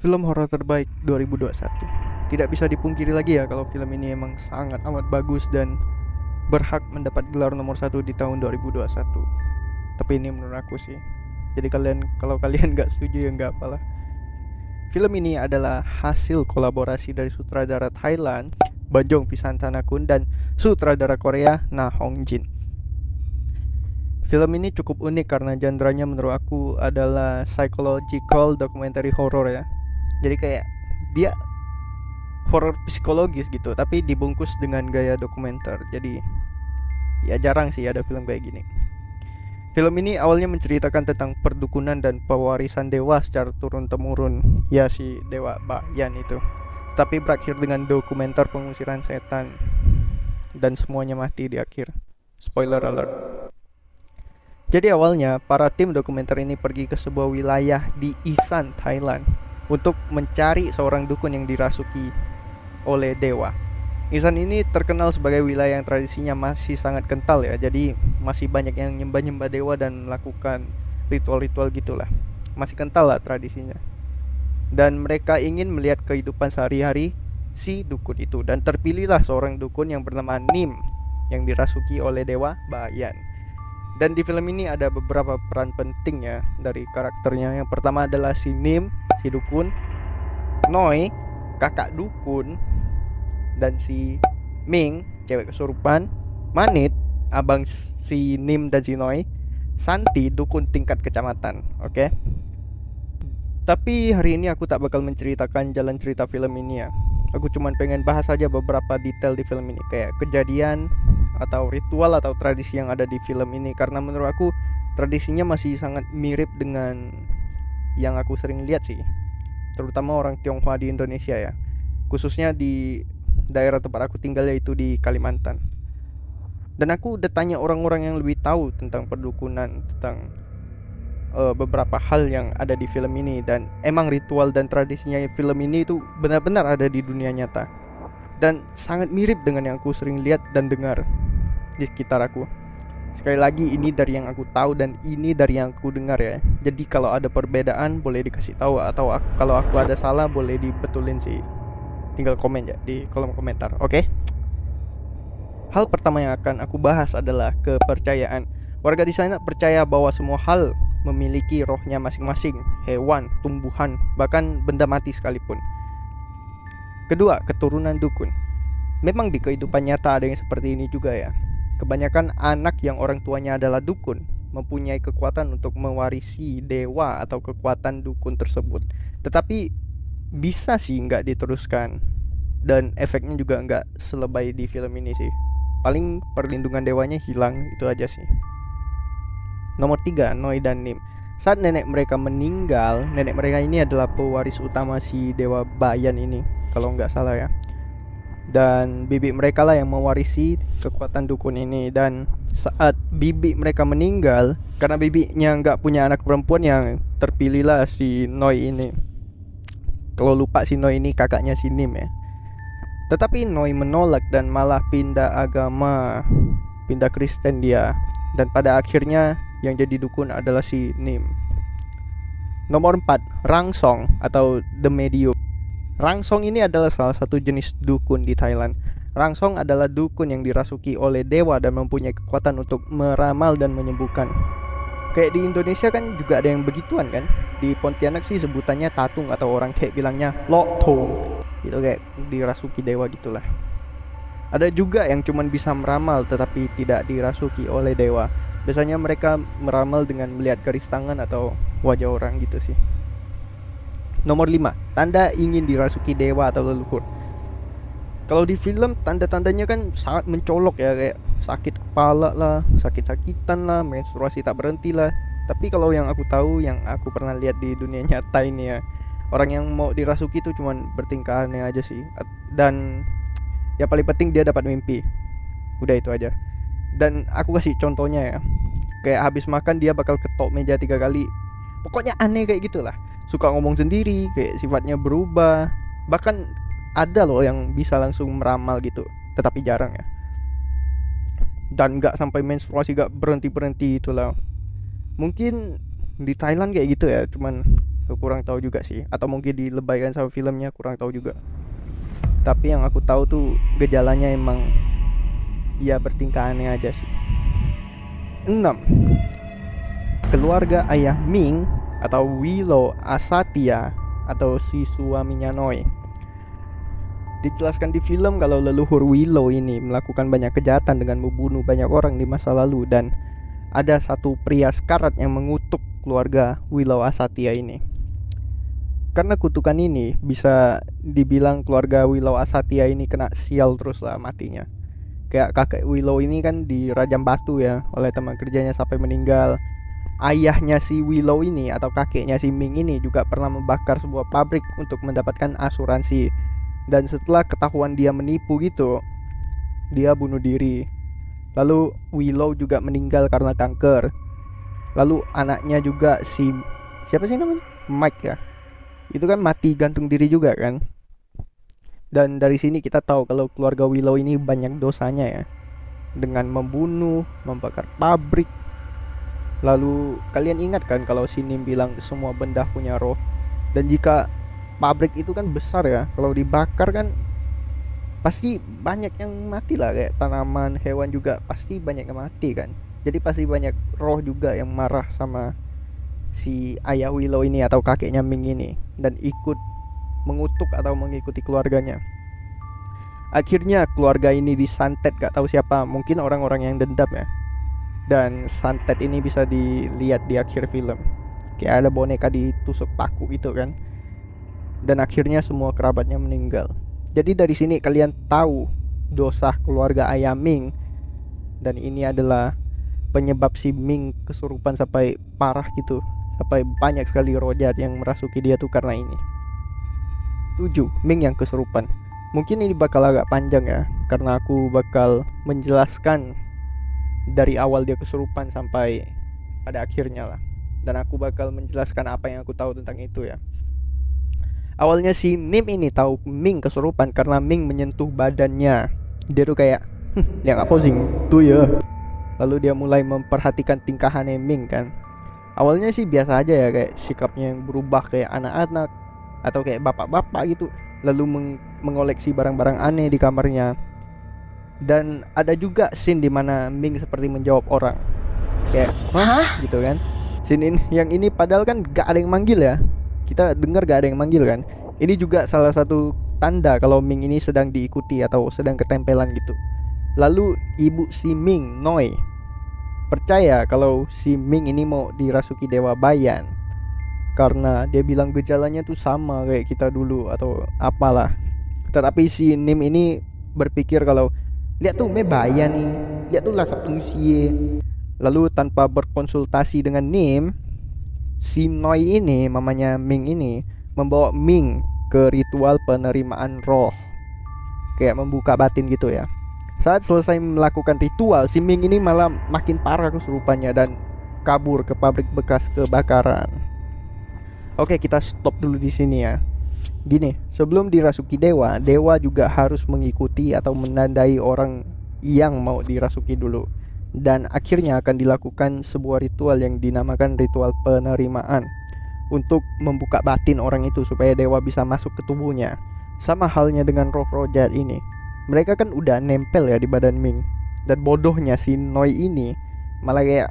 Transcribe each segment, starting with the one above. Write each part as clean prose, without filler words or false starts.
Film horor terbaik 2021. Tidak bisa dipungkiri lagi ya kalau film ini emang sangat amat bagus dan berhak mendapat gelar nomor satu di tahun 2021. Tapi ini menurut aku sih. Jadi kalau kalian nggak setuju ya nggak apalah. Film ini adalah hasil kolaborasi dari sutradara Thailand Bajong Pisantanakun dan sutradara Korea Na Hong Jin. Film ini cukup unik karena genrenya menurut aku adalah psychological documentary horror ya. Jadi kayak dia horor psikologis gitu tapi dibungkus dengan gaya dokumenter. Jadi ya jarang sih ada film kayak gini. Film ini awalnya menceritakan tentang perdukunan dan pewarisan dewa secara turun temurun, ya si dewa Bayan itu. Tapi berakhir dengan dokumenter pengusiran setan dan semuanya mati di akhir. Spoiler alert. Jadi awalnya para tim dokumenter ini pergi ke sebuah wilayah di Isan, Thailand untuk mencari seorang dukun yang dirasuki oleh dewa. Isan ini terkenal sebagai wilayah yang tradisinya masih sangat kental ya. Jadi masih banyak yang nyembah-nyembah dewa dan melakukan ritual-ritual gitulah. Masih kental lah tradisinya. Dan mereka ingin melihat kehidupan sehari-hari si dukun itu. Dan terpilihlah seorang dukun yang bernama Nim yang dirasuki oleh dewa Bayan. Dan di film ini ada beberapa peran penting ya dari karakternya. Yang pertama adalah si Nim, si dukun, Noi, kakak dukun, dan si Ming, cewek kesurupan, Manit, abang si Nim dan si Noi, Santi, dukun tingkat kecamatan. Oke. Tapi hari ini aku tak bakal menceritakan jalan cerita film ini ya. Aku cuma pengen bahas aja beberapa detail di film ini, kayak kejadian atau ritual atau tradisi yang ada di film ini, karena menurut aku tradisinya masih sangat mirip dengan yang aku sering lihat sih, terutama orang Tionghoa di Indonesia ya, khususnya di daerah tempat aku tinggal yaitu di Kalimantan. Dan aku udah tanya orang-orang yang lebih tahu tentang perdukunan, tentang beberapa hal yang ada di film ini, dan emang ritual dan tradisinya film ini itu benar-benar ada di dunia nyata dan sangat mirip dengan yang aku sering lihat dan dengar di sekitar aku. Sekali lagi ini dari yang aku tahu dan ini dari yang aku dengar ya. Jadi kalau ada perbedaan boleh dikasih tahu, atau kalau aku ada salah boleh dibetulin sih. Tinggal komen ya di kolom komentar. Oke? Hal pertama yang akan aku bahas adalah kepercayaan. Warga di sana percaya bahwa semua hal memiliki rohnya masing-masing, hewan, tumbuhan, bahkan benda mati sekalipun. Kedua, keturunan dukun. Memang di kehidupan nyata ada yang seperti ini juga ya. Kebanyakan anak yang orang tuanya adalah dukun mempunyai kekuatan untuk mewarisi dewa atau kekuatan dukun tersebut. Tetapi bisa sih nggak diteruskan, dan efeknya juga nggak selebay di film ini sih. Paling perlindungan dewanya hilang, itu aja sih. Nomor 3, Noi dan Nim. Saat nenek mereka meninggal, nenek mereka ini adalah pewaris utama si dewa Bayan ini, kalau nggak salah ya. Dan bibi mereka lah yang mewarisi kekuatan dukun ini. Dan saat bibi mereka meninggal, karena bibinya nggak punya anak perempuan, yang terpilihlah si Noi ini. Kalau lupa, si Noi ini kakaknya si Nim ya. Tetapi Noi menolak dan malah pindah agama, pindah Kristen dia. Dan pada akhirnya yang jadi dukun adalah si Nim. Nomor 4, Rangsong atau The Medium. Rangsong ini adalah salah satu jenis dukun di Thailand. Rangsong adalah dukun yang dirasuki oleh dewa dan mempunyai kekuatan untuk meramal dan menyembuhkan. Kayak di Indonesia kan juga ada yang begituan kan. Di Pontianak sih sebutannya tatung, atau orang kayak bilangnya lokthong. Itu kayak dirasuki dewa gitulah. Ada juga yang cuman bisa meramal tetapi tidak dirasuki oleh dewa. Biasanya mereka meramal dengan melihat garis tangan atau wajah orang gitu sih. Nomor 5, tanda ingin dirasuki dewa atau leluhur. Kalau di film tanda-tandanya kan sangat mencolok ya, kayak sakit kepala lah, sakit-sakitan lah, menstruasi tak berhenti lah. Tapi kalau yang aku tahu, yang aku pernah lihat di dunia nyata ini ya, orang yang mau dirasuki itu cuman bertingkah aneh aja sih. Dan yang paling penting dia dapat mimpi. Udah itu aja. Dan aku kasih contohnya ya, kayak habis makan dia bakal ketok meja 3 kali. Pokoknya aneh kayak gitulah. Suka ngomong sendiri, kayak sifatnya berubah. Bahkan ada loh yang bisa langsung meramal gitu, tetapi jarang ya. Dan gak sampai menstruasi, gak berhenti-berhenti itulah. Mungkin di Thailand kayak gitu ya, cuman Kurang tahu juga sih, atau mungkin dilebaykan sama filmnya, kurang tahu juga. Tapi yang aku tahu tuh gejalanya emang dia bertingkah aneh aja sih. 6. Keluarga ayah Ming atau Willow Asatya atau si suaminya Noi. Dijelaskan di film kalau leluhur Willow ini melakukan banyak kejahatan dengan membunuh banyak orang di masa lalu, dan ada satu pria sekarat yang mengutuk keluarga Willow Asatya ini. Karena kutukan ini bisa dibilang keluarga Willow Asatya ini kena sial terus lah matinya. Kayak kakek Willow ini kan dirajam batu ya oleh teman kerjanya sampai meninggal. Ayahnya si Willow ini atau kakeknya si Ming ini juga pernah membakar sebuah pabrik untuk mendapatkan asuransi. Dan setelah ketahuan dia menipu gitu, dia bunuh diri. Lalu Willow juga meninggal karena kanker. Lalu anaknya juga si, siapa sih namanya? Mike ya. Itu kan mati gantung diri juga kan. Dan dari sini kita tahu kalau keluarga Willow ini banyak dosanya ya, dengan membunuh, membakar pabrik. Lalu kalian ingat kan kalau si Nim bilang semua benda punya roh. Dan jika pabrik itu kan besar ya, kalau dibakar kan pasti banyak yang mati lah, kayak tanaman, hewan juga pasti banyak yang mati kan. Jadi pasti banyak roh juga yang marah sama si ayah Willow ini atau kakeknya Ming ini, dan ikut mengutuk atau mengikuti keluarganya. Akhirnya keluarga ini disantet, gak tahu siapa, mungkin orang-orang yang dendam ya. Dan santet ini bisa dilihat di akhir film, kayak ada boneka ditusuk paku itu kan. Dan akhirnya semua kerabatnya meninggal. Jadi dari sini kalian tahu dosa keluarga ayah Ming, dan ini adalah penyebab si Ming kesurupan sampai parah gitu, sampai banyak sekali roh jahat yang merasuki dia tuh karena ini. 7. Ming yang kesurupan. Mungkin ini bakal agak panjang ya, karena aku bakal menjelaskan dari awal dia kesurupan sampai pada akhirnya lah. Dan aku bakal menjelaskan apa yang aku tahu tentang itu ya. Awalnya si Nim ini tahu Ming kesurupan karena Ming menyentuh badannya. Dia tuh kayak, yang apa sih tuh ya. Lalu dia mulai memperhatikan tingkahannya Ming kan. Awalnya sih biasa aja ya, kayak sikapnya yang berubah kayak anak-anak atau kayak bapak-bapak gitu. Lalu mengoleksi barang-barang aneh di kamarnya. Dan ada juga scene dimana Ming seperti menjawab orang, kayak hah gitu kan. Scene yang ini padahal kan gak ada yang manggil ya. Kita dengar gak ada yang manggil kan. Ini juga salah satu tanda kalau Ming ini sedang diikuti atau sedang ketempelan gitu. Lalu ibu si Ming, Noi, percaya kalau si Ming ini mau dirasuki Dewa Bayan, karena dia bilang gejalanya tuh sama kayak kita dulu atau apalah. Tetapi si Nim ini berpikir kalau lihat tuh me Bayan nih, lihat tuh lah Sabtu sie. Lalu tanpa berkonsultasi dengan Nim, si Noi ini, mamanya Ming ini, membawa Ming ke ritual penerimaan roh, kayak membuka batin gitu ya. Saat selesai melakukan ritual, si Ming ini malah makin parah kesurupannya dan kabur ke pabrik bekas kebakaran. Oke, kita stop dulu di sini ya. Gini, sebelum dirasuki dewa, dewa juga harus mengikuti atau menandai orang yang mau dirasuki dulu. Dan akhirnya akan dilakukan sebuah ritual yang dinamakan ritual penerimaan, untuk membuka batin orang itu supaya dewa bisa masuk ke tubuhnya. Sama halnya dengan roh-roh jahat ini, mereka kan udah nempel ya di badan Ming. Dan bodohnya si Noi ini malah kayak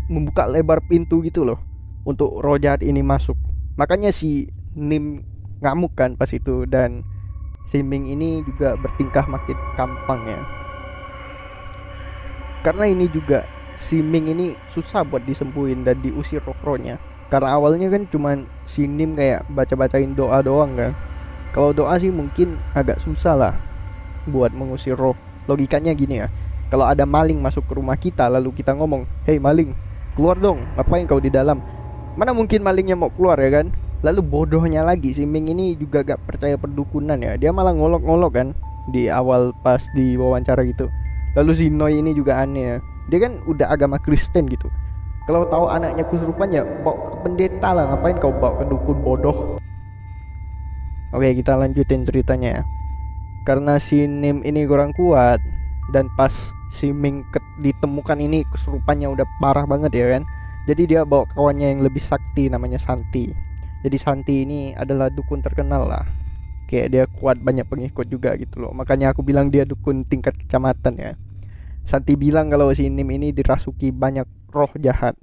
membuka lebar pintu gitu loh untuk roh jahat ini masuk. Makanya si Nim ngamuk kan pas itu, dan si Ming ini juga bertingkah makin gampang ya. Karena ini juga si Ming ini susah buat disembuhin dan diusir roh-rohnya. Karena awalnya kan cuman si Nim kayak baca-bacain doa doang kan. Kalau doa sih mungkin agak susah lah buat mengusir roh. Logikanya gini ya, kalau ada maling masuk ke rumah kita lalu kita ngomong, "Hei maling, keluar dong, ngapain kau di dalam?" Mana mungkin malingnya mau keluar ya kan. Lalu bodohnya lagi si Ming ini juga gak percaya perdukunan ya. Dia malah ngolok-ngolok kan di awal pas di wawancara gitu. Lalu si Noi ini juga aneh ya. Dia kan udah agama Kristen gitu. Kalau tahu anaknya kesurupan ya bawa ke pendeta lah, ngapain kau bawa ke dukun bodoh. Oke, kita lanjutin ceritanya ya. Karena si Nim ini kurang kuat, dan pas si Ming ditemukan ini kesurupannya udah parah banget ya kan. Jadi dia bawa kawannya yang lebih sakti namanya Santi. Jadi Santi ini adalah dukun terkenal lah, kayak dia kuat, banyak pengikut juga gitu loh. Makanya aku bilang dia dukun tingkat kecamatan ya. Santi bilang kalau si Nim ini dirasuki banyak roh jahat.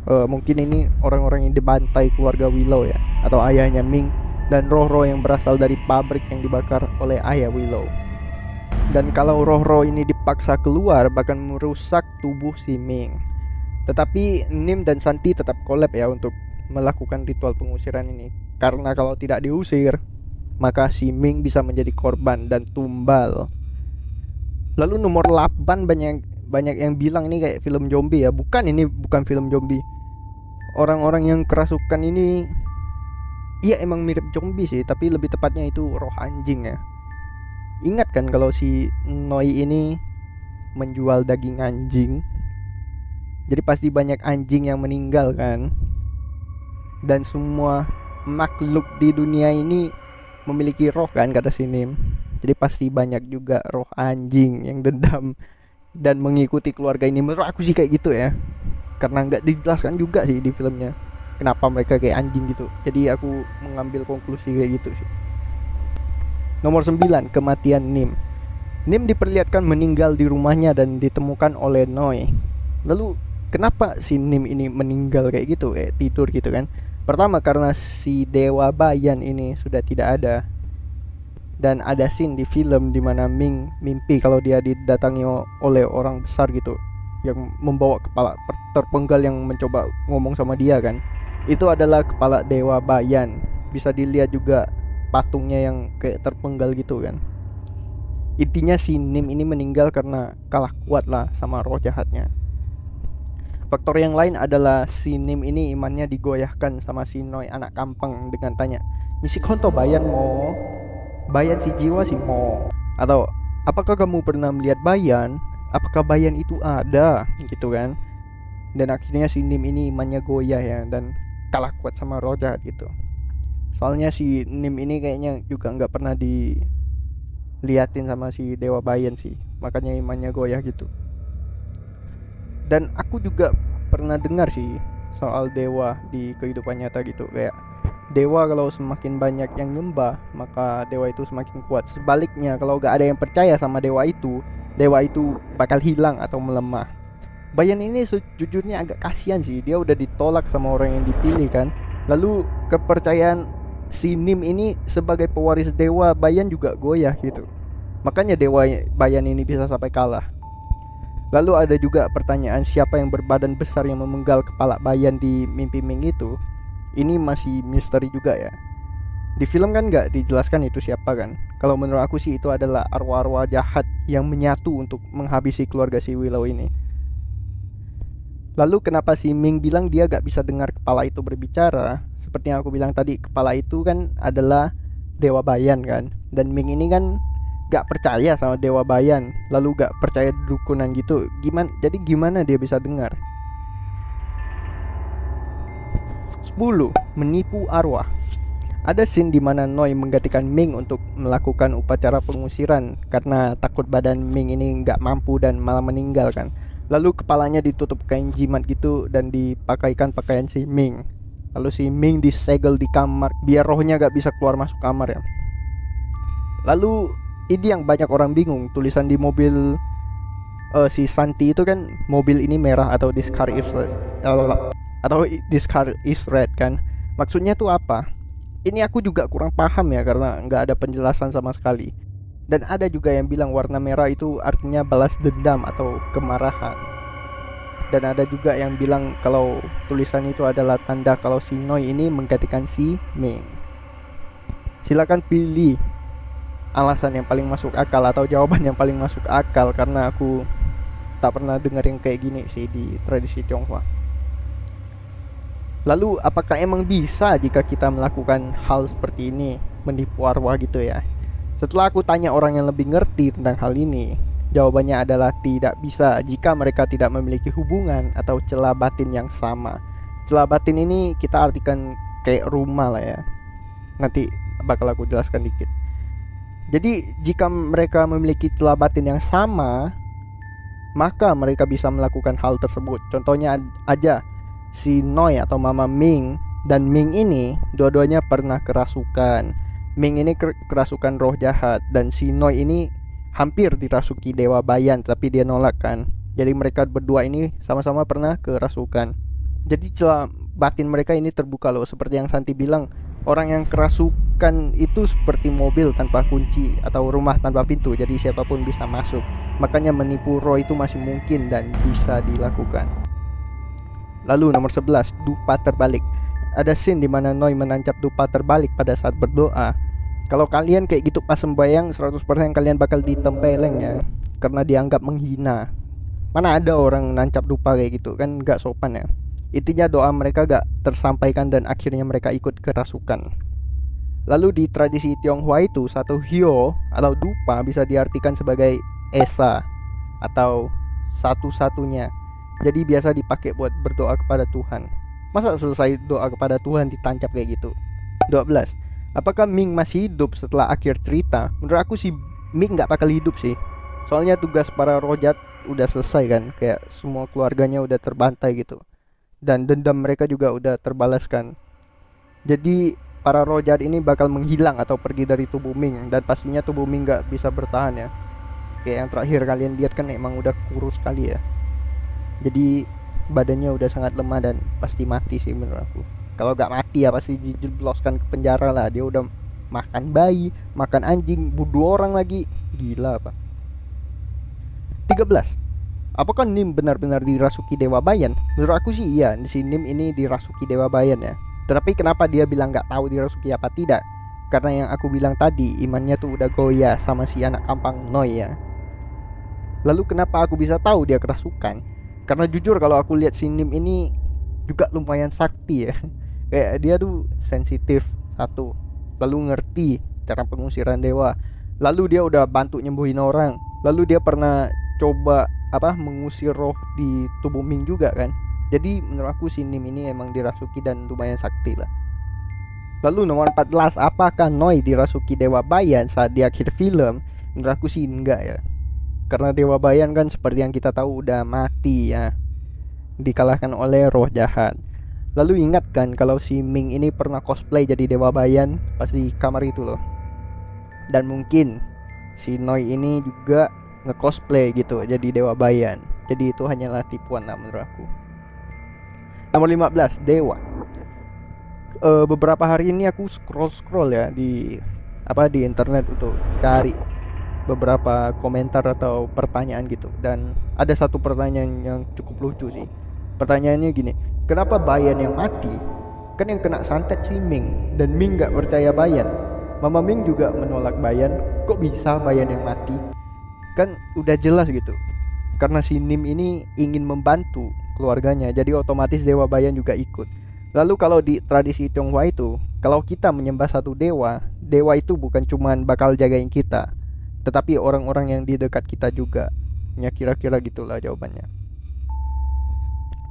Mungkin ini orang-orang yang dibantai keluarga Willow ya, atau ayahnya Ming, dan roh-roh yang berasal dari pabrik yang dibakar oleh ayah Willow. Dan kalau roh-roh ini dipaksa keluar, bahkan merusak tubuh si Ming. Tetapi Nim dan Santi tetap collab ya untuk melakukan ritual pengusiran ini, karena kalau tidak diusir, maka si Ming bisa menjadi korban dan tumbal. Lalu nomor 8, banyak yang bilang ini kayak film zombie ya. Ini bukan film zombie. Orang-orang yang kerasukan ini iya emang mirip zombie sih, tapi lebih tepatnya itu roh anjing ya. Ingat kan kalau si Noi ini menjual daging anjing, jadi pasti banyak anjing yang meninggal kan. Dan semua makhluk di dunia ini memiliki roh kan, kata si Nim. Jadi pasti banyak juga roh anjing yang dendam dan mengikuti keluarga ini. Menurut aku sih kayak gitu ya, karena nggak dijelaskan juga sih di filmnya kenapa mereka kayak anjing gitu. Jadi aku mengambil konklusi kayak gitu sih. Nomor 9, kematian Nim. Nim diperlihatkan meninggal di rumahnya dan ditemukan oleh Noi. Lalu kenapa si Nim ini meninggal kayak gitu, tidur gitu kan? Pertama karena si dewa Bayan ini sudah tidak ada. Dan ada scene di film dimana Ming mimpi kalau dia didatangi oleh orang besar gitu, yang membawa kepala terpenggal yang mencoba ngomong sama dia kan. Itu adalah kepala dewa Bayan. Bisa dilihat juga patungnya yang kayak terpenggal gitu kan. Intinya si Nim ini meninggal karena kalah kuat lah sama roh jahatnya. Faktor yang lain adalah si Nim ini imannya digoyahkan sama si Noi anak kampung dengan tanya, "Misi konto Bayan mo? Bayan si jiwa si mo?" Atau, "Apakah kamu pernah melihat Bayan? Apakah Bayan itu ada?" Gitu kan. Dan akhirnya si Nim ini imannya goyah ya, dan kalah kuat sama roh jahat gitu. Soalnya si Nim ini kayaknya juga nggak pernah diliatin sama si dewa Bayan sih, makanya imannya goyah gitu. Dan aku juga pernah dengar sih soal dewa di kehidupan nyata gitu, kayak dewa kalau semakin banyak yang nyembah, maka dewa itu semakin kuat. Sebaliknya kalau gak ada yang percaya sama dewa itu bakal hilang atau melemah. Bayan ini sejujurnya agak kasihan sih, dia udah ditolak sama orang yang dipilih kan. Lalu kepercayaan si Nim ini sebagai pewaris dewa Bayan juga goyah gitu. Makanya dewa Bayan ini bisa sampai kalah. Lalu ada juga pertanyaan siapa yang berbadan besar yang memenggal kepala Bayan di mimpi Ming itu. Ini masih misteri juga ya. Di film kan nggak dijelaskan itu siapa kan. Kalau menurut aku sih itu adalah arwah-arwah jahat yang menyatu untuk menghabisi keluarga si Willow ini. Lalu kenapa si Ming bilang dia gak bisa dengar kepala itu berbicara? Seperti yang aku bilang tadi, kepala itu kan adalah dewa Bayan kan. Dan Ming ini kan gak percaya sama dewa Bayan, lalu gak percaya dukunan gitu. Jadi gimana dia bisa dengar? 10. Menipu arwah. Ada scene di mana Noi menggantikan Ming untuk melakukan upacara pengusiran karena takut badan Ming ini gak mampu dan malah meninggal kan. Lalu kepalanya ditutup kain jimat gitu dan dipakaikan pakaian si Ming. Lalu si Ming disegel di kamar biar rohnya gak bisa keluar masuk kamar ya. Lalu ini yang banyak orang bingung, tulisan di mobil si Santi itu kan, mobil ini merah atau this car is red, atau this car is red kan. Maksudnya tuh apa? Ini aku juga kurang paham ya, karena nggak ada penjelasan sama sekali. Dan ada juga yang bilang warna merah itu artinya balas dendam atau kemarahan. Dan ada juga yang bilang kalau tulisan itu adalah tanda kalau si Noi ini menggantikan si Ming. Silakan pilih alasan yang paling masuk akal atau jawaban yang paling masuk akal, karena aku tak pernah dengar yang kayak gini sih di tradisi Tionghoa. Lalu apakah emang bisa jika kita melakukan hal seperti ini, menipu arwah gitu ya? Setelah aku tanya orang yang lebih ngerti tentang hal ini, jawabannya adalah tidak bisa jika mereka tidak memiliki hubungan atau celah batin yang sama. Celah batin ini kita artikan kayak rumah lah ya. Nanti bakal aku jelaskan dikit. Jadi jika mereka memiliki celah batin yang sama, maka mereka bisa melakukan hal tersebut. Contohnya aja, si Noi atau Mama Ming Dan Ming ini dua-duanya pernah kerasukan. Ming ini kerasukan roh jahat, dan si Noi ini hampir dirasuki Dewa Bayan tapi dia nolak kan. Jadi mereka berdua ini sama-sama pernah kerasukan. Jadi celah batin mereka ini terbuka loh. Seperti yang Santi bilang, orang yang kerasukan itu seperti mobil tanpa kunci atau rumah tanpa pintu, jadi siapapun bisa masuk. Makanya menipu roh itu masih mungkin dan bisa dilakukan. Lalu nomor 11, dupa terbalik. Ada scene dimana Noi menancap dupa terbalik pada saat berdoa. Kalau kalian kayak gitu pas sembahyang, 100% kalian bakal ditempeleng ya, karena dianggap menghina. Mana ada orang nancap dupa kayak gitu, kan gak sopan ya. Intinya doa mereka gak tersampaikan dan akhirnya mereka ikut kerasukan. Lalu di tradisi Tionghoa itu, satu hyo atau dupa bisa diartikan sebagai esa atau satu-satunya. Jadi biasa dipakai buat berdoa kepada Tuhan. Masa selesai doa kepada Tuhan ditancap kayak gitu? 12. Apakah Ming masih hidup setelah akhir cerita? Menurut aku sih Ming gak bakal hidup sih. Soalnya tugas para roh jahat udah selesai kan. Kayak semua keluarganya udah terbantai gitu. Dan dendam mereka juga udah terbalaskan. Jadi para roh jahat ini bakal menghilang atau pergi dari tubuh Ming. Dan pastinya tubuh Ming gak bisa bertahan ya. Kayak yang terakhir kalian lihat kan emang udah kurus sekali ya. Jadi badannya udah sangat lemah dan pasti mati sih menurut aku. Kalau gak mati ya pasti dijebloskan ke penjara lah. Dia udah makan bayi, makan anjing, bunuh orang lagi. Gila apa. 13. Apakah Nim benar-benar dirasuki Dewa Bayan? Menurut aku sih iya, si Nim ini dirasuki Dewa Bayan ya. Tetapi kenapa dia bilang gak tahu dirasuki apa tidak? Karena yang aku bilang tadi, imannya tuh udah goyah sama si anak kampang Noi ya. Lalu kenapa aku bisa tahu dia kerasukan? Karena jujur kalau aku lihat si Nim ini juga lumayan sakti ya. Kayak dia tuh sensitif satu, lalu ngerti cara pengusiran dewa, lalu dia udah bantu nyembuhin orang, lalu dia pernah coba mengusir roh di tubuh Ming juga kan. Jadi menurut aku si Nim ini emang dirasuki dan lumayan sakti lah. Lalu nomor 14, apakah Noi dirasuki Dewa Bayan saat di akhir film? Menurut aku sih enggak ya. Karena Dewa Bayan kan seperti yang kita tahu udah mati ya, dikalahkan oleh roh jahat. Lalu ingat kan kalau si Ming ini pernah cosplay jadi Dewa Bayan pas di kamar itu loh. Dan mungkin si Noi ini juga nge-cosplay gitu jadi Dewa Bayan. Jadi itu hanyalah tipuan lah menurut aku. Nomor 15, Dewa. Beberapa hari ini aku scroll ya di internet untuk cari beberapa komentar atau pertanyaan gitu, dan ada satu pertanyaan yang cukup lucu sih. Pertanyaannya gini, kenapa Bayan yang mati? Kan yang kena santet si Ming, dan Ming gak percaya Bayan. Mama Ming juga menolak Bayan. Kok bisa Bayan yang mati? Kan udah jelas gitu, karena si Nim ini ingin membantu keluarganya, jadi otomatis Dewa Bayan juga ikut. Lalu kalau di tradisi Tionghoa itu, kalau kita menyembah satu dewa, dewa itu bukan cuman bakal jagain kita, tetapi orang-orang yang di dekat kita juga. Ya kira-kira gitulah jawabannya.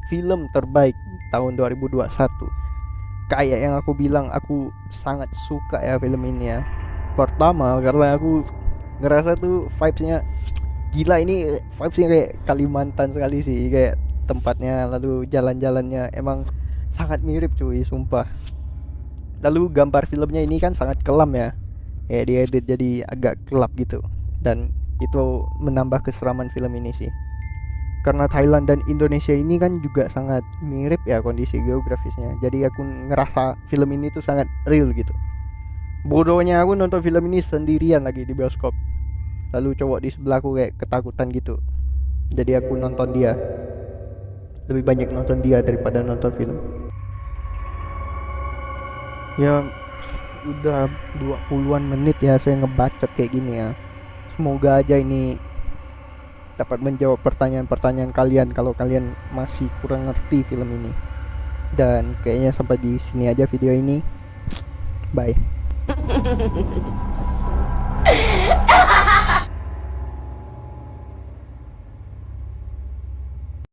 Film terbaik tahun 2021. Kayak yang aku bilang, aku sangat suka ya film ini ya. Pertama karena aku ngerasa tuh vibesnya gila, ini vibesnya kayak Kalimantan sekali sih, kayak tempatnya, lalu jalan-jalannya emang sangat mirip cuy, sumpah. Lalu gambar filmnya ini kan sangat kelam ya, kayak diedit jadi agak gelap gitu, dan itu menambah keseraman film ini sih. Karena Thailand dan Indonesia ini kan juga sangat mirip ya kondisi geografisnya, jadi aku ngerasa film ini tuh sangat real gitu. Bodohnya aku nonton film ini sendirian lagi di bioskop, lalu cowok di sebelahku kayak ketakutan gitu, jadi aku nonton dia, lebih banyak nonton dia daripada nonton film. Ya udah 20-an menit ya saya ngebacot kayak gini ya. Semoga aja ini dapat menjawab pertanyaan-pertanyaan kalian kalau kalian masih kurang ngerti film ini. Dan kayaknya sampai di sini aja video ini. Bye.